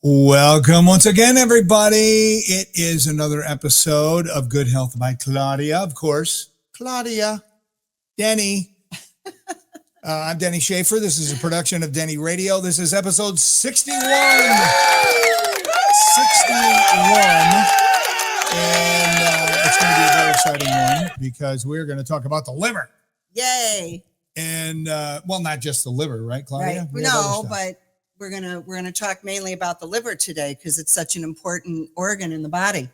Welcome once again, everybody. It is another episode of Good Health by Claudia. Of course, Claudia, Denny. I'm Denny Schaffer. This is a production of Denny Radio. This is episode 61. 61. And it's going to be a very exciting one because we're going to talk about the liver. Yay. And, well, not just the liver, right, Claudia? Right. No, but we're gonna talk mainly about the liver today because it's such an important organ in the body.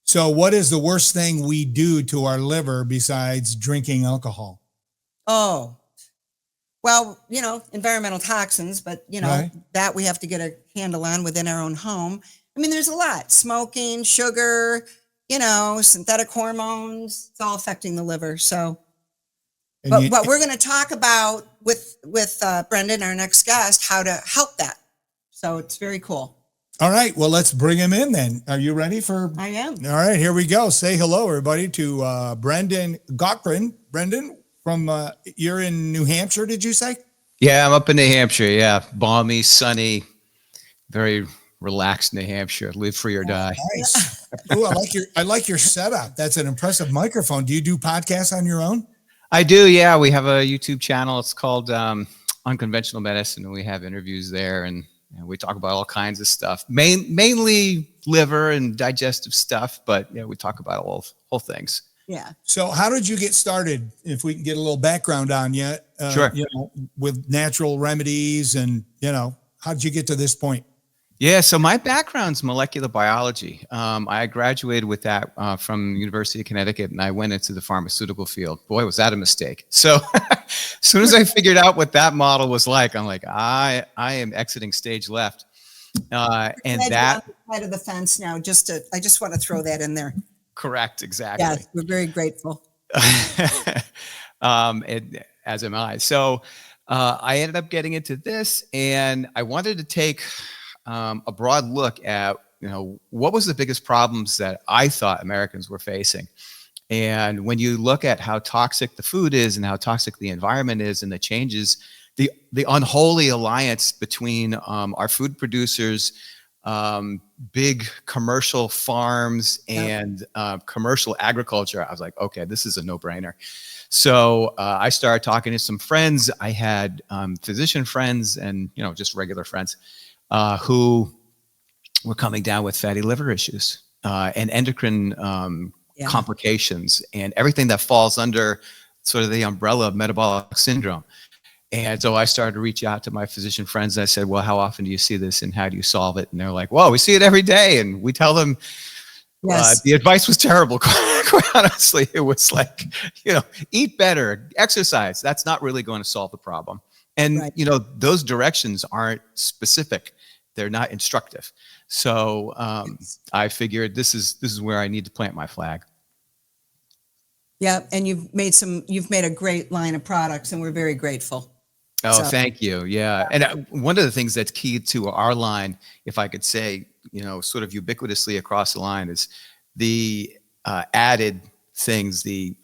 So what is the worst thing we do to our liver besides drinking alcohol? Oh, well, environmental toxins, but right. That we have to get a handle on within our own home. I mean, there's a lot: smoking, sugar, synthetic hormones. It's all affecting the liver. So, but we're going to talk about with Brendan, our next guest, how to help that. So it's very cool. All right. Well, let's bring him in then. Are you ready for? I am. All right. Here we go. Say hello, everybody, to Brendan Gaughran. Brendan, from you're in New Hampshire, did you say? Yeah, I'm up in New Hampshire. Yeah, balmy, sunny, very relaxed New Hampshire. Live free or die. Nice. Ooh, I like your setup. That's an impressive microphone. Do you do podcasts on your own? I do, yeah. We have a YouTube channel. It's called Unconventional Medicine, and we have interviews there, and we talk about all kinds of stuff, mainly liver and digestive stuff, but we talk about whole things. Yeah. So how did you get started, if we can get a little background on you? Sure. With natural remedies and, how did you get to this point? Yeah, so my background's molecular biology. I graduated with that from the University of Connecticut, and I went into the pharmaceutical field. Boy, was that a mistake. So as soon as I figured out what that model was like, I'm like, I am exiting stage left. And that side of the fence now, I just want to throw that in there. Correct, exactly. Yes, we're very grateful. As am I. So I ended up getting into this, and I wanted to take a broad look at, what was the biggest problems that I thought Americans were facing. And when you look at how toxic the food is and how toxic the environment is and the changes, the unholy alliance between our food producers, big commercial farms and commercial agriculture, I was like, okay, this is a no-brainer. So I started talking to some friends. I had physician friends and, just regular friends. Who were coming down with fatty liver issues and endocrine complications and everything that falls under sort of the umbrella of metabolic syndrome. And so I started to reach out to my physician friends. And I said, well, how often do you see this and how do you solve it? And they're like, well, we see it every day. And we tell them the advice was terrible. Quite honestly, it was like, eat better, exercise. That's not really going to solve the problem. And, those directions aren't specific. They're not instructive. So I figured this is where I need to plant my flag. Yeah. And you've made a great line of products, and we're very grateful. Oh, thank you. Yeah. And one of the things that's key to our line, if I could say, sort of ubiquitously across the line, is the added things, there's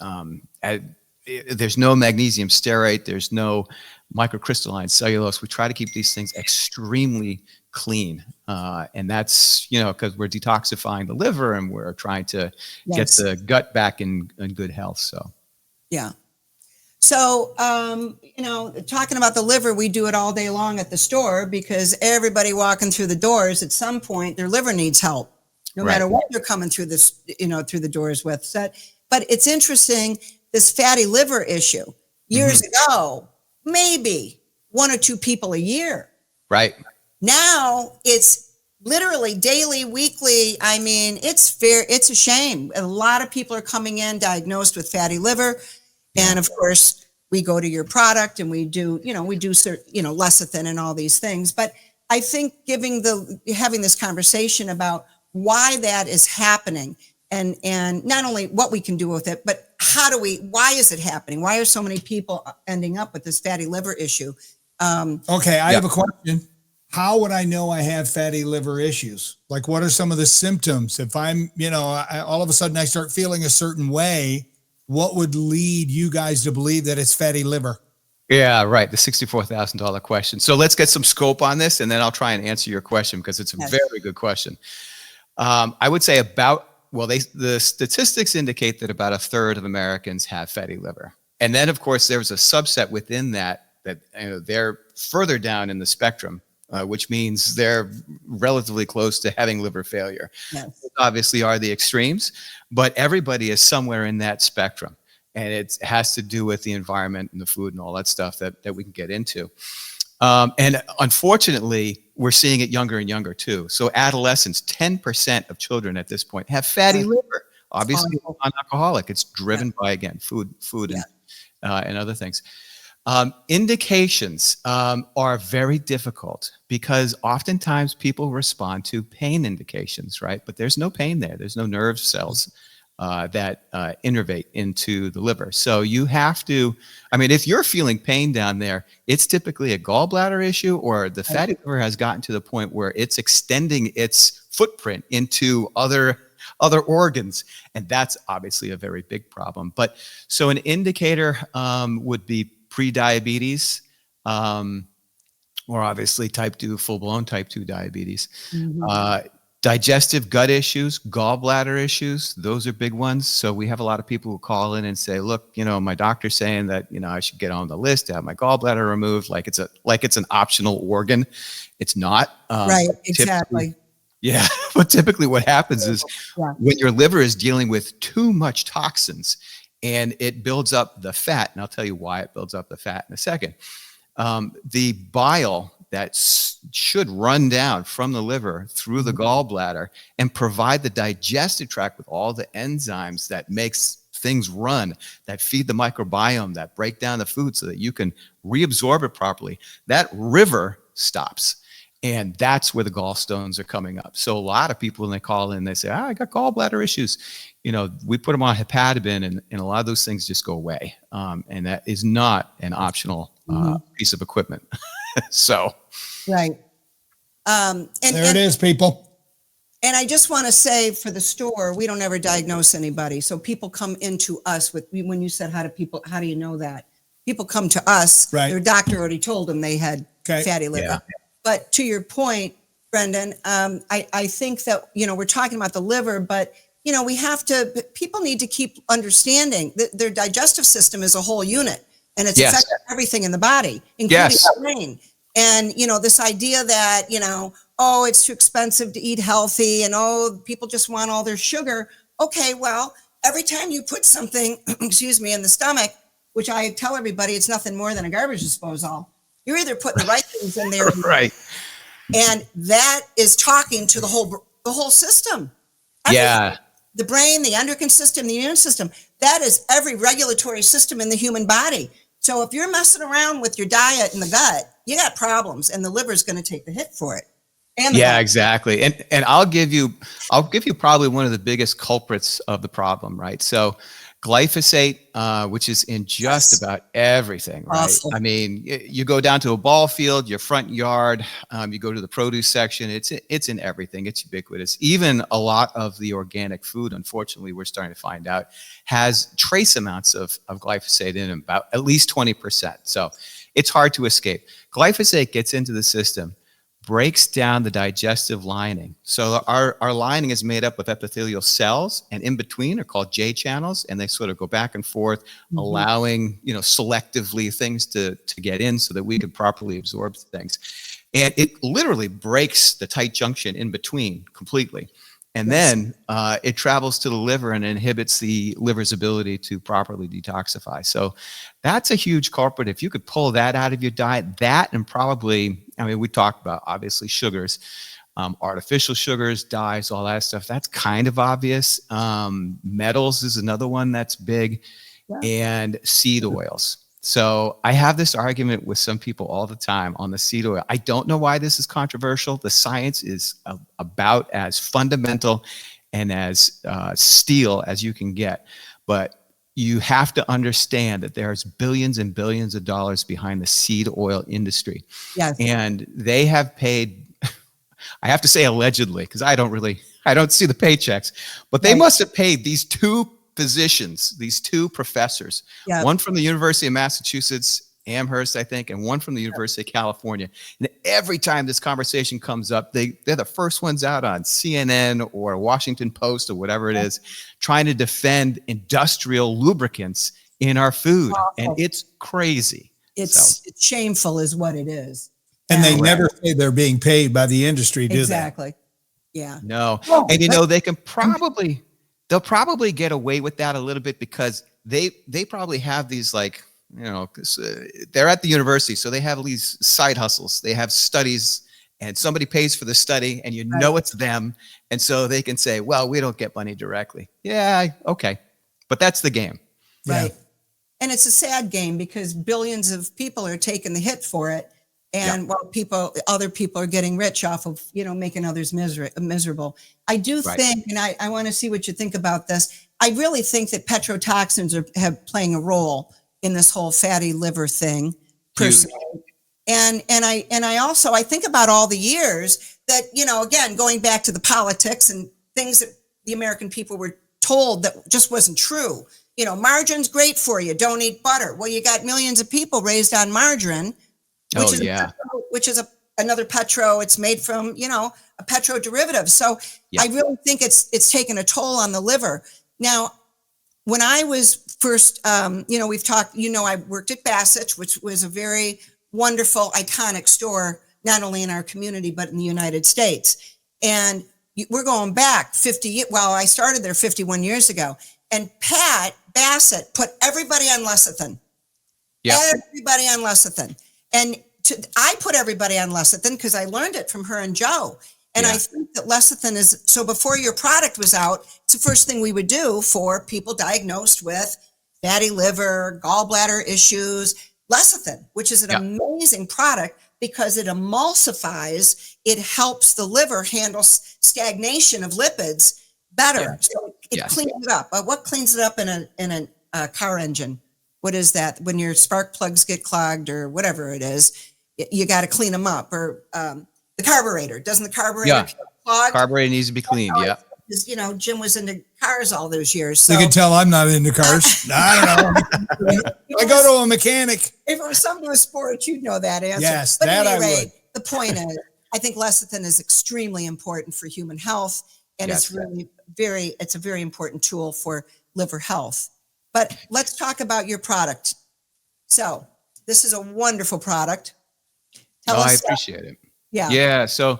no magnesium stearate, there's no microcrystalline cellulose. We try to keep these things extremely clean. And that's, because we're detoxifying the liver and we're trying to get the gut back in good health. So, yeah. So, talking about the liver, we do it all day long at the store because everybody walking through the doors, at some point, their liver needs help, no matter what they're coming through this, through the doors with. But it's interesting, this fatty liver issue. Years ago, maybe 1 or 2 people a year. Right. Now it's literally daily, weekly. I mean, it's a shame. A lot of people are coming in diagnosed with fatty liver. And of course, we go to your product and we do lecithin and all these things. But I think having this conversation about why that is happening and not only what we can do with it, but why is it happening? Why are so many people ending up with this fatty liver issue? Okay, I have a question. How would I know I have fatty liver issues? Like, what are some of the symptoms? If I'm, all of a sudden I start feeling a certain way, what would lead you guys to believe that it's fatty liver? Yeah, right. The $64,000 question. So let's get some scope on this, and then I'll try and answer your question because it's a Yes. very good question. I would say the statistics indicate that about a third of Americans have fatty liver. And then, of course, there's a subset within that they're further down in the spectrum, which means they're relatively close to having liver failure. Yes. Obviously are the extremes, but everybody is somewhere in that spectrum. And it has to do with the environment and the food and all that stuff that we can get into. And unfortunately, we're seeing it younger and younger too. So adolescents, 10% of children at this point have fatty liver. Obviously, non-alcoholic. It's driven by, again, food and other things. Indications are very difficult because oftentimes people respond to pain indications, right? But there's no pain there. There's no nerve cells that innervate into the liver. So you have to, I mean, if you're feeling pain down there, it's typically a gallbladder issue, or the fatty liver has gotten to the point where it's extending its footprint into other organs. And that's obviously a very big problem. But so an indicator would be pre-diabetes, or obviously type 2, full-blown type 2 diabetes. Digestive gut issues, gallbladder issues, those are big ones. So we have a lot of people who call in and say, look, my doctor's saying that, I should get on the list to have my gallbladder removed, like it's an optional organ. It's not. Right, exactly. Yeah, but typically what happens is when your liver is dealing with too much toxins and it builds up the fat, and I'll tell you why it builds up the fat in a second, the bile that should run down from the liver through the gallbladder and provide the digestive tract with all the enzymes that makes things run, that feed the microbiome, that break down the food so that you can reabsorb it properly. That river stops. And that's where the gallstones are coming up. So a lot of people, when they call in, they say, I got gallbladder issues. We put them on hepatobin, and a lot of those things just go away. And that is not an optional piece of equipment. So. Right. It is, people. And I just want to say, for the store, we don't ever diagnose anybody. So people come into us with, when you said, how do you know that? People come to us, their doctor already told them they had fatty liver. Yeah. But to your point, Brendan, I think that, we're talking about the liver, but, people need to keep understanding that their digestive system is a whole unit, and it's affecting everything in the body, including the brain. And, this idea that, it's too expensive to eat healthy, and, people just want all their sugar. Okay, well, every time you put something, in the stomach, which I tell everybody it's nothing more than a garbage disposal, you're either putting the right things in there, right, and that is talking to the whole system. Everything. The brain, the endocrine system, the immune system. That is every regulatory system in the human body. So if you're messing around with your diet and the gut, you got problems, and the liver is going to take the hit for it. Exactly. And I'll give you probably one of the biggest culprits of the problem, right? So glyphosate, which is in just about everything, right? Awesome. I mean, you go down to a ball field, your front yard, you go to the produce section, it's in everything. It's ubiquitous. Even a lot of the organic food, unfortunately, we're starting to find out, has trace amounts of glyphosate in about at least 20%. So it's hard to escape. Glyphosate gets into the system, breaks down the digestive lining. So our lining is made up of epithelial cells, and in between are called J channels, and they sort of go back and forth, allowing, selectively things to get in so that we can properly absorb things. And it literally breaks the tight junction in between completely. And then it travels to the liver and inhibits the liver's ability to properly detoxify. So that's a huge culprit. If you could pull that out of your diet, that and probably, we talked about obviously sugars, artificial sugars, dyes, all that stuff. That's kind of obvious. Metals is another one that's big, and seed oils. So I have this argument with some people all the time on the seed oil. I don't know why this is controversial. The science is about as fundamental and as steel as you can get. But you have to understand that there's billions and billions of dollars behind the seed oil industry. Yes. And they have paid, I have to say allegedly, because I don't see the paychecks, but they must have paid these two physicians, these two professors, one from the University of Massachusetts Amherst, I think, and one from the University of California. And every time this conversation comes up, they're the first ones out on CNN or Washington Post or whatever it is, trying to defend industrial lubricants in our food. And it's crazy. It's shameful is what it is. And they never say they're being paid by the industry, do they? Exactly. Yeah. No. And they'll probably get away with that a little bit because they probably have these, like, they're at the university, so they have these side hustles. They have studies, and somebody pays for the study, and it's them. And so they can say, well, we don't get money directly. Yeah, okay. But that's the game. Right. Yeah. And it's a sad game because billions of people are taking the hit for it. And while other people are getting rich off of, making others miserable. I do think, and I want to see what you think about this. I really think that petrotoxins are playing a role in this whole fatty liver thing, personally. And I also think about all the years that, again, going back to the politics and things that the American people were told that just wasn't true. Margarine's great for you. Don't eat butter. Well, you got millions of people raised on margarine, which is another petro. It's made from, a petro derivative. So I really think it's taken a toll on the liver. Now, when I was first, we've talked, I worked at Bassett, which was a very wonderful, iconic store, not only in our community, but in the United States. And we're going back 50 years. Well, I started there 51 years ago. And Pat Bassett put everybody on lecithin. Yeah. Everybody on lecithin. And I put everybody on lecithin because I learned it from her and Joe. And I think that lecithin is, so before your product was out, it's the first thing we would do for people diagnosed with fatty liver, gallbladder issues, lecithin, which is an amazing product because it emulsifies, it helps the liver handle stagnation of lipids better. Yeah. So it cleans it up. What cleans it up in a car engine? What is that? When your spark plugs get clogged or whatever it is, you got to clean them up. Or the carburetor. Doesn't the carburetor get clogged? Carburetor needs to be cleaned. Yeah. Because, Jim was into cars all those years. So. You can tell I'm not into cars. I don't know. I go to a mechanic. If it was something with sports, you'd know that answer. Yes, but that anyway, I would. The point is, I think lecithin is extremely important for human health. And it's really it's a very important tool for liver health. But let's talk about your product. So this is a wonderful product. Tell us. I appreciate it. Yeah. Yeah. So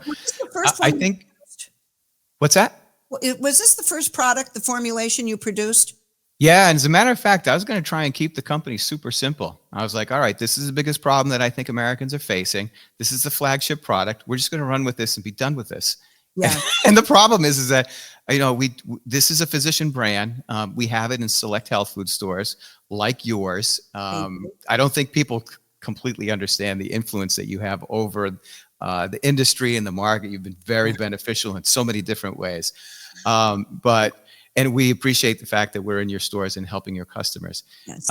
I think, what's that? Was this the first product, the formulation you produced? Yeah. And as a matter of fact, I was going to try and keep the company super simple. I was like, all right, this is the biggest problem that I think Americans are facing. This is the flagship product. We're just going to run with this and be done with this. Yeah. And the problem is that, this is a physician brand. We have it in select health food stores like yours. I don't think people completely understand the influence that you have over the industry and the market. You've been very beneficial in so many different ways. And we appreciate the fact that we're in your stores and helping your customers. Yes,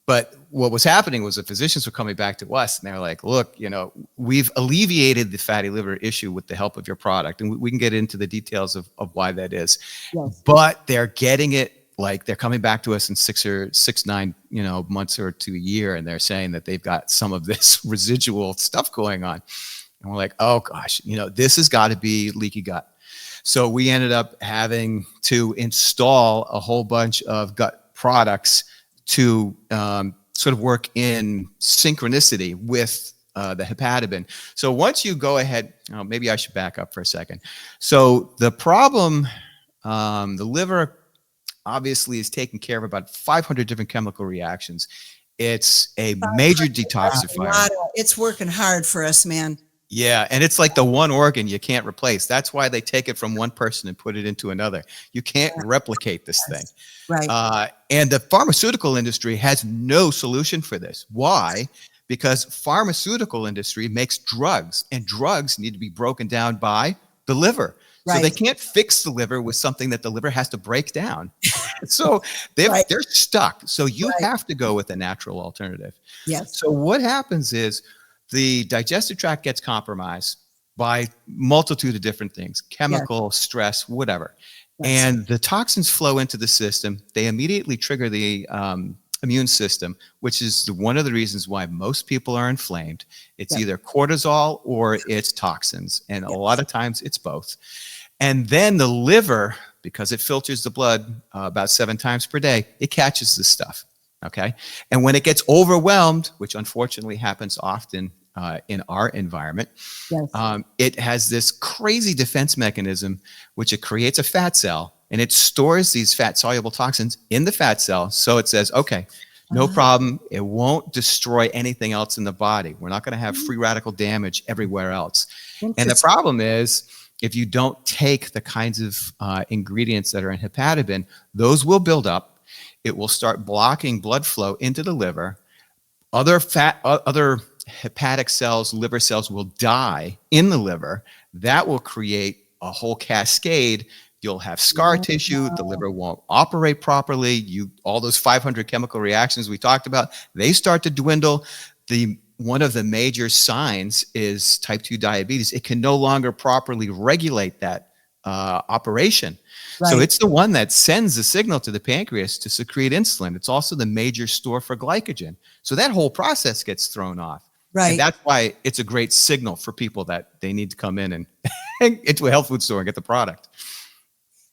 but what was happening was the physicians were coming back to us and they're like, look, we've alleviated the fatty liver issue with the help of your product. And we can get into the details of why that is. Yes. But they're getting it, like they're coming back to us in 9 months or to a year. And they're saying that they've got some of this residual stuff going on. And we're like, oh gosh, this has got to be leaky gut. So we ended up having to install a whole bunch of gut products to sort of work in synchronicity with the hepatobin. So once you go ahead, maybe I should back up for a second. So the problem, the liver obviously is taking care of about 500 different chemical reactions. It's a major detoxifier. It's working hard for us, man. Yeah, and it's like the one organ you can't replace. That's why they take it from one person and put it into another. You can't replicate this thing. Right. And the pharmaceutical industry has no solution for this. Why? Because pharmaceutical industry makes drugs, and drugs need to be broken down by the liver. So they can't fix the liver with something that the liver has to break down. So they're stuck. So you have to go with a natural alternative. Yes. So what happens is the digestive tract gets compromised by multitude of different things, chemical, stress, whatever. Yes. And the toxins flow into the system. They immediately trigger the immune system, which is one of the reasons why most people are inflamed. It's Yep. either cortisol or it's toxins. And a Yes. lot of times it's both. And then the liver, because it filters the blood about 7 times per day, it catches this stuff. Okay. And when it gets overwhelmed, which unfortunately happens often in our environment, Yes. it has this crazy defense mechanism, which it creates a fat cell and it stores these fat soluble toxins in the fat cell. So it says, okay, no problem. It won't destroy anything else in the body. We're not going to have free radical damage everywhere else. And the problem is, if you don't take the kinds of ingredients that are in hepatobin, those will build up. It will start blocking blood flow into the liver. Other hepatic cells, liver cells will die in the liver. That will create a whole cascade. You'll have scar tissue. The liver won't operate properly. All those 500 chemical reactions we talked about, they start to dwindle. One of the major signs is type 2 diabetes. It can no longer properly regulate that operation. Right. So it's the one that sends the signal to the pancreas to secrete insulin. It's also the major store for glycogen. So that whole process gets thrown off. Right. And that's why it's a great signal for people that they need to come in and into a health food store and get the product.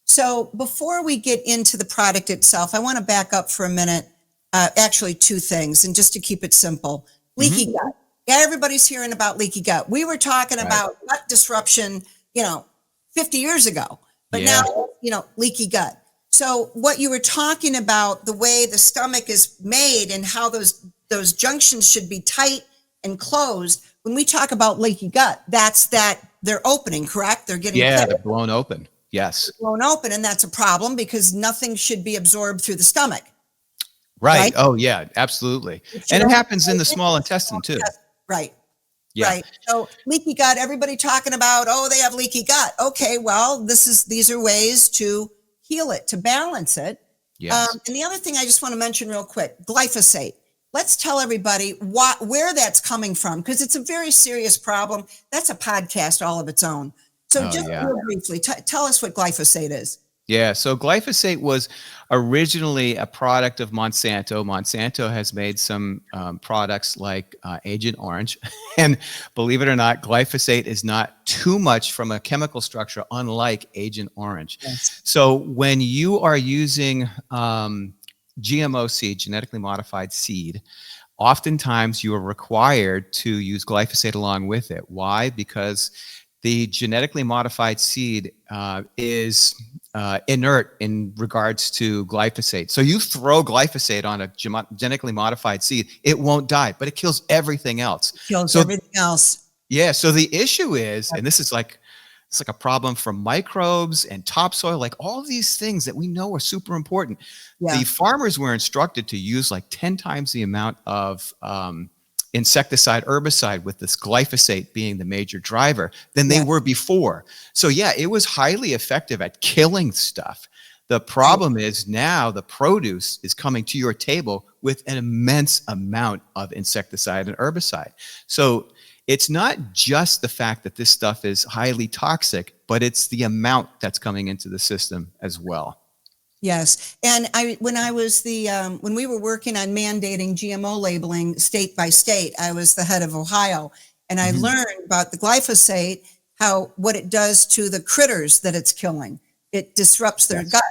So before we get into the product itself, I want to back up for a minute. Actually, 2 things, and just to keep it simple. Leaky gut. Yeah, everybody's hearing about leaky gut. We were talking about gut disruption, 50 years ago, but now, leaky gut. So what you were talking about, the way the stomach is made and how those junctions should be tight and closed. When we talk about leaky gut, that's that they're opening, correct? They're getting they're blown open. Yes. Blown open, and that's a problem because nothing should be absorbed through the stomach. Right. Oh, yeah, absolutely. And it happens in the small intestine too. Right. Yeah. Right. So leaky gut, everybody talking about, they have leaky gut. Okay, well, these are ways to heal it, to balance it. Yes. And the other thing I just want to mention real quick, glyphosate. Let's tell everybody where that's coming from, because it's a very serious problem. That's a podcast all of its own. So real briefly, tell us what glyphosate is. Yeah, so glyphosate was originally a product of Monsanto. Monsanto has made some products like Agent Orange. And believe it or not, glyphosate is not too much from a chemical structure, unlike Agent Orange. Yes. So when you are using GMO seed, genetically modified seed, oftentimes you are required to use glyphosate along with it. Why? Because the genetically modified seed is inert in regards to glyphosate. So you throw glyphosate on a genetically modified seed, it won't die, but it kills everything else. Everything else. Yeah. So the issue is, and this is it's like a problem for microbes and topsoil, like all of these things that we know are super important. Yeah. The farmers were instructed to use like 10 times the amount of insecticide, herbicide, with this glyphosate being the major driver than they were before. So yeah, it was highly effective at killing stuff. The problem is now the produce is coming to your table with an immense amount of insecticide and herbicide. So it's not just the fact that this stuff is highly toxic, but it's the amount that's coming into the system as well. Yes. And when we were working on mandating GMO labeling state by state, I was the head of Ohio, and I learned about the glyphosate, what it does to the critters that it's killing. It disrupts their gut.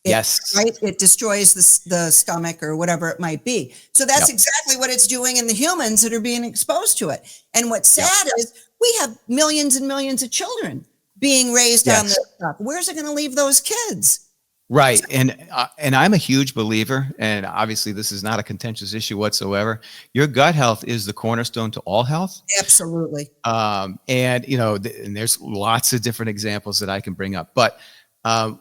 Right? It destroys the stomach or whatever it might be. So that's exactly what it's doing in the humans that are being exposed to it. And what's sad is we have millions and millions of children being raised on this stuff. Where's it going to leave those kids? Right. And I'm a huge believer, and obviously this is not a contentious issue whatsoever. Your gut health is the cornerstone to all health. Absolutely. And there's lots of different examples that I can bring up. But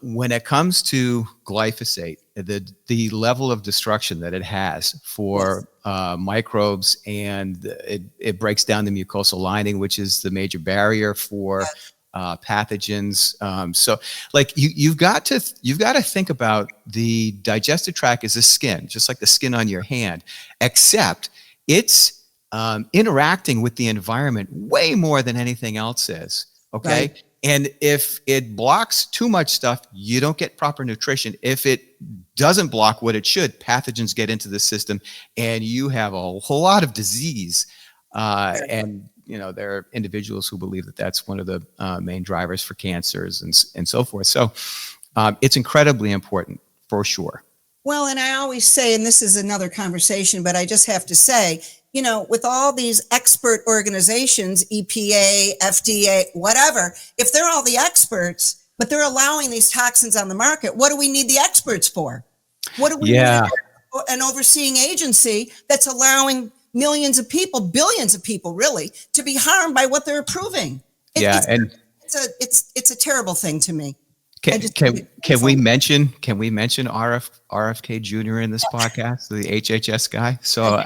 when it comes to glyphosate, the level of destruction that it has for microbes, and it breaks down the mucosal lining, which is the major barrier for pathogens. So like you've got to think about the digestive tract as a skin, just like the skin on your hand, except it's interacting with the environment way more than anything else is. Okay. Right. And if it blocks too much stuff, you don't get proper nutrition. If it doesn't block what it should, pathogens get into the system and you have a whole lot of disease. And, there are individuals who believe that that's one of the main drivers for cancers and so forth. So it's incredibly important for sure. Well, and I always say, and this is another conversation, but I just have to say, with all these expert organizations, EPA, FDA, whatever, if they're all the experts, but they're allowing these toxins on the market, what do we need the experts for? What do we need an overseeing agency that's allowing millions of people, billions of people really, to be harmed by what they're approving? It's a terrible thing to me. Can we mention RFK Jr. in this podcast, the HHS guy? So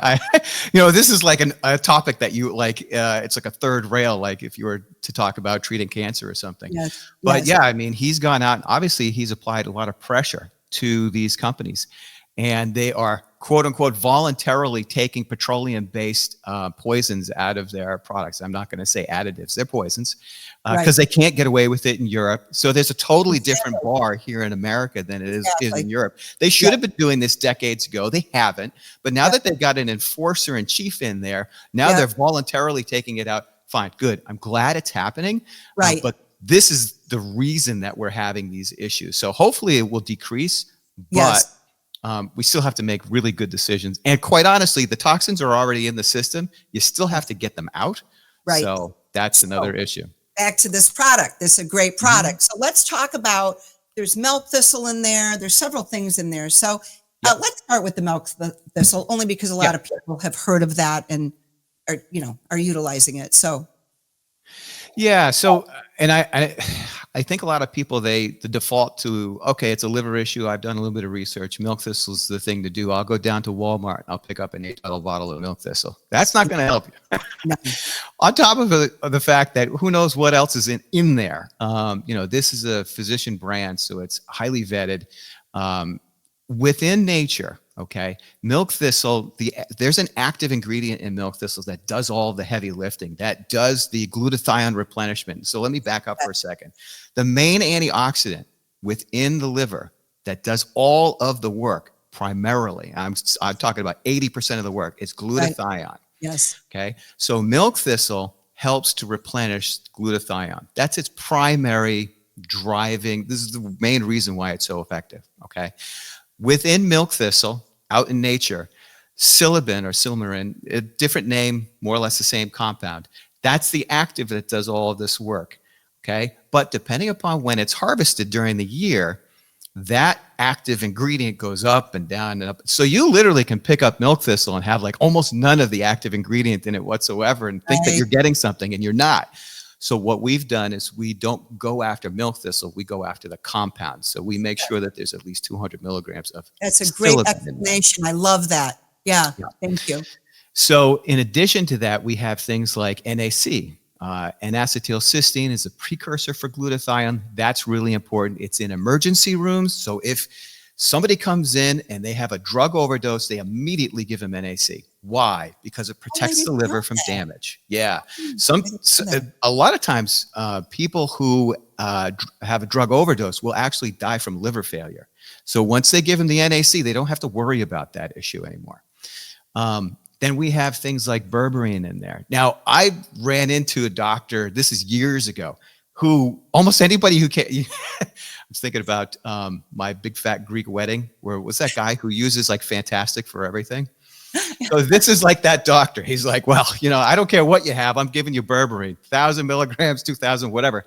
this is like a topic that you like. It's like a third rail, like if you were to talk about treating cancer or something. Yes. But he's gone out. Obviously, he's applied a lot of pressure to these companies, and they are quote unquote voluntarily taking petroleum-based poisons out of their products. I'm not going to say additives; they're poisons. Because they can't get away with it in Europe. So there's a totally different bar here in America than it is in Europe. They should have been doing this decades ago. They haven't. But now that they've got an enforcer in chief in there, now they're voluntarily taking it out. Fine, good. I'm glad it's happening. Right. But this is the reason that we're having these issues. So hopefully it will decrease. But we still have to make really good decisions. And quite honestly, the toxins are already in the system. You still have to get them out. Right. So that's another issue. Back to this product. This is a great product. So let's talk about, there's milk thistle in there. There's several things in there. So let's start with the milk thistle, only because a lot of people have heard of that and are utilizing it. So. Yeah. So, and I think a lot of people, the default to, okay, it's a liver issue. I've done a little bit of research. Milk thistle is the thing to do. I'll go down to Walmart. I'll pick up an 8-bottle bottle of milk thistle. That's not going to help you. No. On top of the fact that who knows what else is in there. This is a physician brand, so it's highly vetted. Within nature, okay, milk thistle, there's an active ingredient in milk thistles that does all the heavy lifting, that does the glutathione replenishment. So let me back up for a second. The main antioxidant within the liver that does all of the work, primarily, I'm talking about 80% of the work, is glutathione. Right. Yes. Okay, so milk thistle helps to replenish glutathione. That's its primary driving. This is the main reason why it's so effective. Okay. Within milk thistle, out in nature, silibin or silmarin, a different name, more or less the same compound. That's the active that does all of this work, okay? But depending upon when it's harvested during the year, that active ingredient goes up and down and up. So you literally can pick up milk thistle and have like almost none of the active ingredient in it whatsoever and think that you're getting something and you're not. So what we've done is we don't go after milk thistle, we go after the compounds. So we make sure that there's at least 200 milligrams of That's a great explanation. I love that. Yeah, thank you. So in addition to that, we have things like NAC. N-acetylcysteine is a precursor for glutathione. That's really important. It's in emergency rooms. So if somebody comes in and they have a drug overdose, they immediately give them NAC. Why? Because it protects the liver from damage. Yeah. A lot of times, people who have a drug overdose will actually die from liver failure. So once they give them the NAC, they don't have to worry about that issue anymore. Then we have things like berberine in there. Now, I ran into a doctor, this is years ago, who almost anybody who can, I was thinking about my big fat Greek wedding, where was that guy who uses like Fantastic for everything? So this is like that doctor. He's like, well, I don't care what you have. I'm giving you berberine, 1,000 milligrams, 2,000, whatever.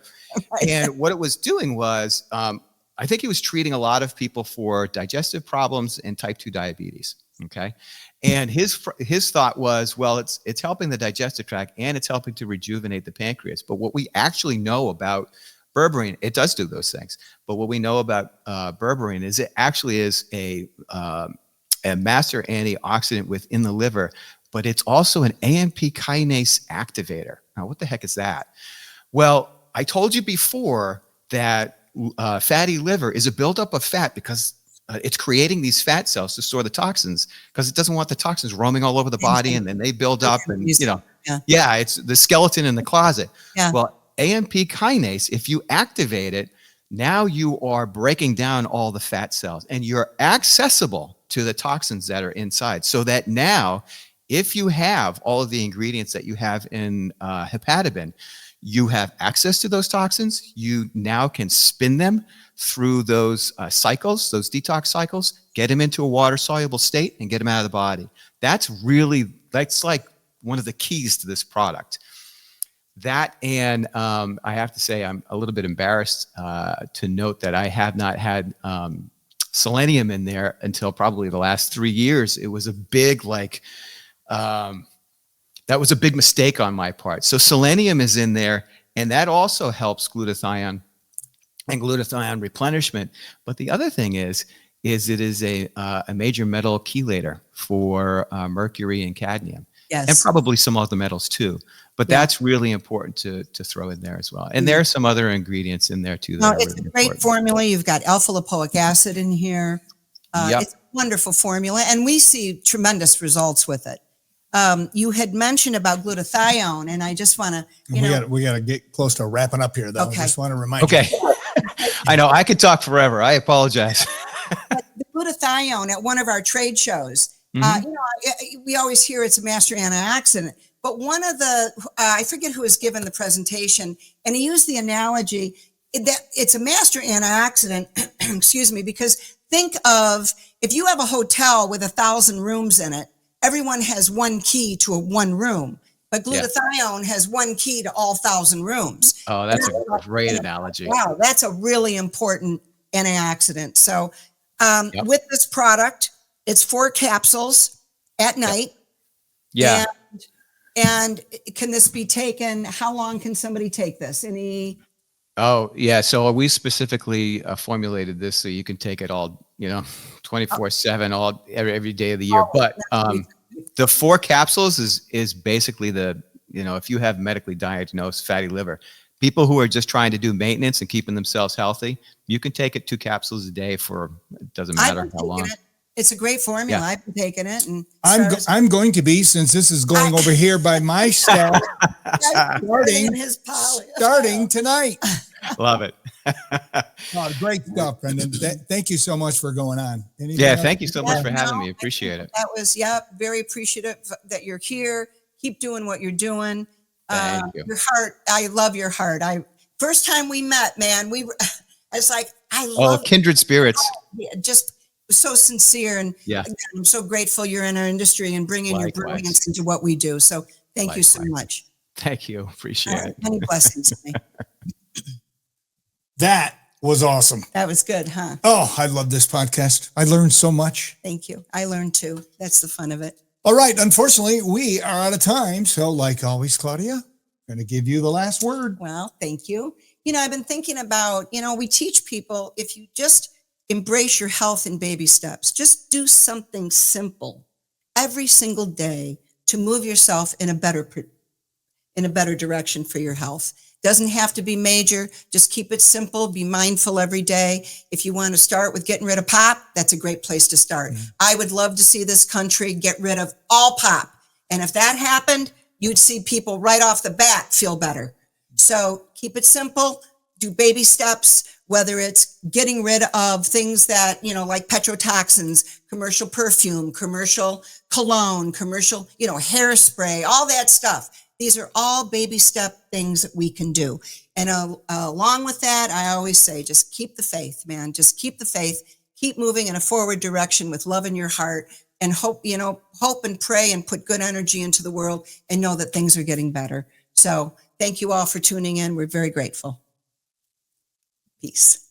And what it was doing was, I think he was treating a lot of people for digestive problems and type 2 diabetes. Okay. And his thought was, well, it's helping the digestive tract and it's helping to rejuvenate the pancreas. But what we actually know about berberine, it does do those things. But what we know about berberine is it actually is a master antioxidant within the liver, but it's also an AMP kinase activator. Now, what the heck is that? Well, I told you before that fatty liver is a buildup of fat because it's creating these fat cells to store the toxins because it doesn't want the toxins roaming all over the body and then they build up and, it's the skeleton in the closet. Yeah. Well, AMP kinase, if you activate it, now you are breaking down all the fat cells and you're accessible to the toxins that are inside. So that now, if you have all of the ingredients that you have in hepatobin, you have access to those toxins. You now can spin them through those cycles, those detox cycles, get them into a water-soluble state and get them out of the body. That's like one of the keys to this product. That, and I have to say, I'm a little bit embarrassed to note that I have not had selenium in there until probably the last 3 years. It was a big, that was a big mistake on my part. So selenium is in there, and that also helps glutathione and glutathione replenishment. But the other thing is it is a major metal chelator for mercury and cadmium. Yes. And probably some other metals too. But that's really important to throw in there as well. And there are some other ingredients in there too. That it's really a great important. formula. You've got alpha-lipoic acid in here. It's a wonderful formula, and we see tremendous results with it. You had mentioned about glutathione, and I just want to, we got to get close to wrapping up here, though. Okay. I just want to remind you. Okay. I know I could talk forever. I apologize. But the glutathione at one of our trade shows, we always hear it's a master antioxidant, but one of the, I forget who was given the presentation, and he used the analogy that it's a master antioxidant, excuse me, because think of, if you have a hotel with 1,000 rooms in it, everyone has one key to one room, but glutathione has one key to all 1,000 rooms. Oh, that's a great analogy. Wow, that's a really important antioxidant. So with this product, it's 4 capsules at night. Yeah. And can this be taken? How long can somebody take this? Any? Oh, yeah. So we specifically formulated this so you can take it all, 24/7, every day of the year. But the 4 capsules is basically if you have medically diagnosed fatty liver, people who are just trying to do maintenance and keeping themselves healthy, you can take it 2 capsules a day for, it doesn't matter how long. It's a great formula. Yeah. I've been taking it, and I'm going to be, since this is going over here by my staff, starting tonight. Love it. Oh, great stuff, Brendan. Thank you so much for going on. Thank you so much for having me. Appreciate it. That was, very appreciative that you're here. Keep doing what you're doing. Thank you. Your heart, I love your heart. First time we met, man, it's like, I love kindred spirits. Just so sincere, and I'm so grateful you're in our industry and bringing your brilliance into what we do. So thank you so much. Thank you. Appreciate it. Many blessings. That was awesome. That was good, huh? Oh, I love this podcast. I learned so much. Thank you. I learned too. That's the fun of it. All right. Unfortunately, we are out of time. So like always, Claudia, I'm going to give you the last word. Well, thank you. I've been thinking about, we teach people, if you just embrace your health in baby steps, just do something simple every single day to move yourself in a better direction for your health. Doesn't have to be major. Just keep it simple. Be mindful every day. If you want to start with getting rid of pop, that's a great place to start. Mm-hmm. I would love to see this country get rid of all pop. And if that happened, you'd see people right off the bat feel better. So keep it simple. Do baby steps, whether it's getting rid of things that, like petrotoxins, commercial perfume, commercial cologne, commercial, hairspray, all that stuff. These are all baby step things that we can do. And along with that, I always say, just keep the faith, man. Just keep the faith. Keep moving in a forward direction with love in your heart, and hope and pray and put good energy into the world, and know that things are getting better. So thank you all for tuning in. We're very grateful. Peace.